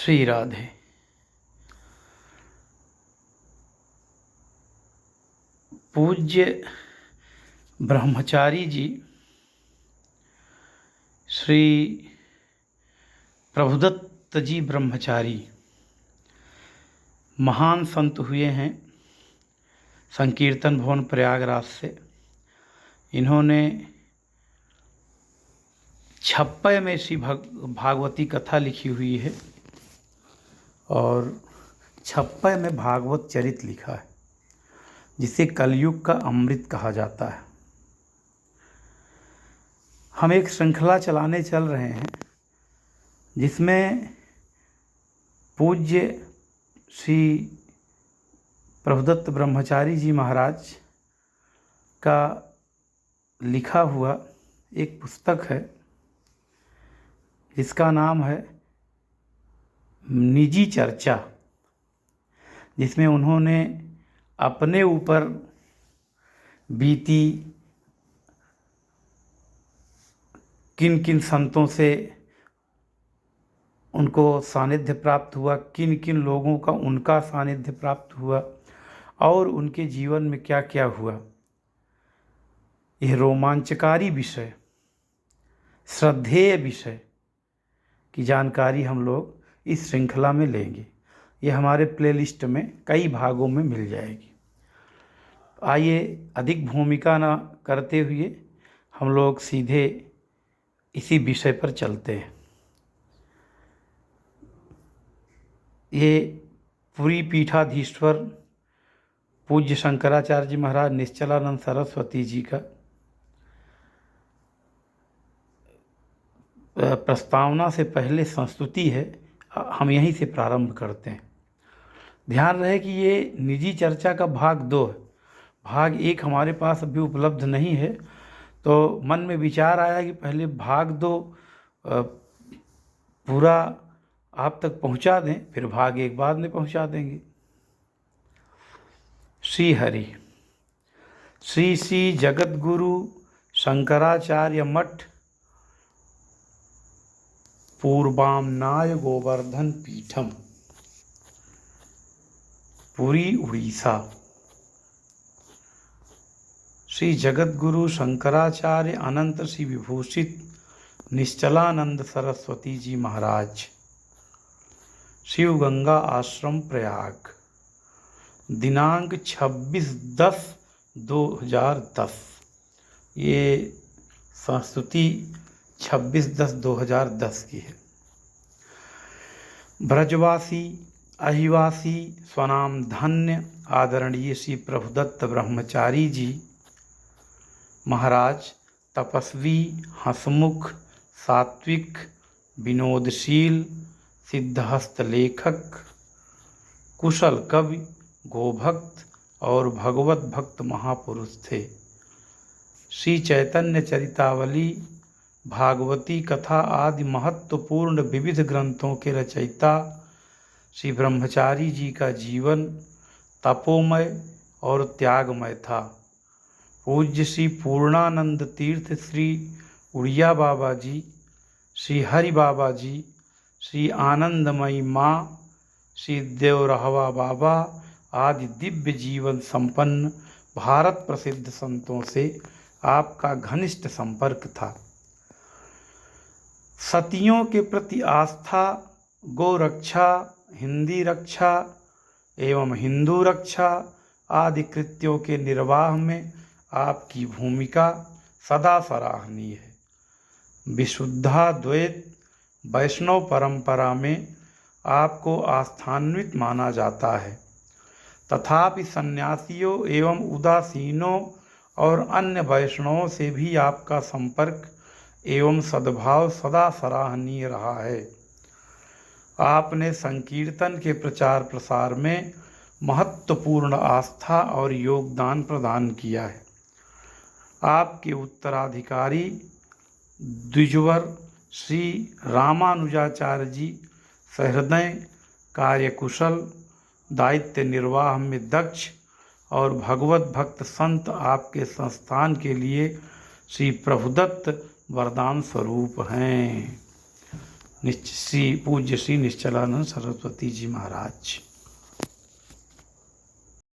श्री राधे। पूज्य ब्रह्मचारी जी श्री प्रभुदत्त जी ब्रह्मचारी महान संत हुए हैं संकीर्तन भवन प्रयागराज से। इन्होंने छप्पय में श्री भागवती कथा लिखी हुई है और छप्पय में भागवत चरित लिखा है, जिसे कलयुग का अमृत कहा जाता है। हम एक श्रृंखला चलाने चल रहे हैं जिसमें पूज्य श्री प्रभुदत्त ब्रह्मचारी जी महाराज का लिखा हुआ एक पुस्तक है जिसका नाम है निजी चर्चा, जिसमें उन्होंने अपने ऊपर बीती किन किन संतों से उनको सानिध्य प्राप्त हुआ, किन किन लोगों का उनका सानिध्य प्राप्त हुआ और उनके जीवन में क्या क्या हुआ, यह रोमांचकारी विषय, श्रद्धेय विषय की जानकारी हम लोग इस श्रृंखला में लेंगे। ये हमारे प्लेलिस्ट में कई भागों में मिल जाएगी। आइए अधिक भूमिका न करते हुए हम लोग सीधे इसी विषय पर चलते हैं। ये पूरी पीठाधीश्वर पूज्य शंकराचार्य जी महाराज निश्चलानंद सरस्वती जी का प्रस्तावना से पहले संस्तुति है। हम यहीं से प्रारंभ करते हैं। ध्यान रहे कि ये निजी चर्चा का भाग 2 है। भाग 1 हमारे पास अभी उपलब्ध नहीं है, तो मन में विचार आया कि पहले भाग 2 पूरा आप तक पहुंचा दें, फिर भाग 1 बाद में पहुंचा देंगे। श्री हरि श्री श्री जगद्गुरु शंकराचार्य मठ पूर्वामनाय गोवर्धन पीठम, पुरी उड़ीसा। श्री जगद्गुरु शंकराचार्य अनंत श्री विभूषित निश्चलानंद सरस्वती जी महाराज, शिव गंगा आश्रम प्रयाग, दिनांक 26/10/2010। ये संस्तुति 26/10/2010 की है। ब्रजवासी अहिवासी स्वनाम धन्य आदरणीय श्री प्रभुदत्त ब्रह्मचारी जी महाराज तपस्वी, हंसमुख, सात्विक, विनोदशील, सिद्धहस्त लेखक, कुशल कवि, गोभक्त और भगवत भक्त महापुरुष थे। श्री चैतन्य चरितावली, भागवती कथा आदि महत्वपूर्ण विविध ग्रंथों के रचयिता श्री ब्रह्मचारी जी का जीवन तपोमय और त्यागमय था। पूज्य श्री पूर्णानंद तीर्थ श्री उड़िया बाबा जी, श्री हरि बाबा जी, श्री आनंदमयी माँ, श्री देवरहवा बाबा आदि दिव्य जीवन संपन्न भारत प्रसिद्ध संतों से आपका घनिष्ठ संपर्क था। सतियों के प्रति आस्था, गौ रक्षा, हिंदी रक्षा एवं हिंदू रक्षा आदि कृत्यों के निर्वाह में आपकी भूमिका सदा सराहनीय है। विशुद्धाद्वैत वैष्णव परंपरा में आपको आस्थान्वित माना जाता है, तथापि सन्यासियों एवं उदासीनों और अन्य वैष्णवों से भी आपका संपर्क एवं सद्भाव सदा सराहनीय रहा है। आपने संकीर्तन के प्रचार प्रसार में महत्वपूर्ण आस्था और योगदान प्रदान किया है। आपके उत्तराधिकारी द्विजवर श्री रामानुजाचार्य जी सहृदय, कार्यकुशल, दायित्व निर्वाह में दक्ष और भगवत भक्त संत आपके संस्थान के लिए श्री प्रभुदत्त वरदान स्वरूप हैं। श्री पूज्य श्री निश्चलानंद सरस्वती जी महाराज।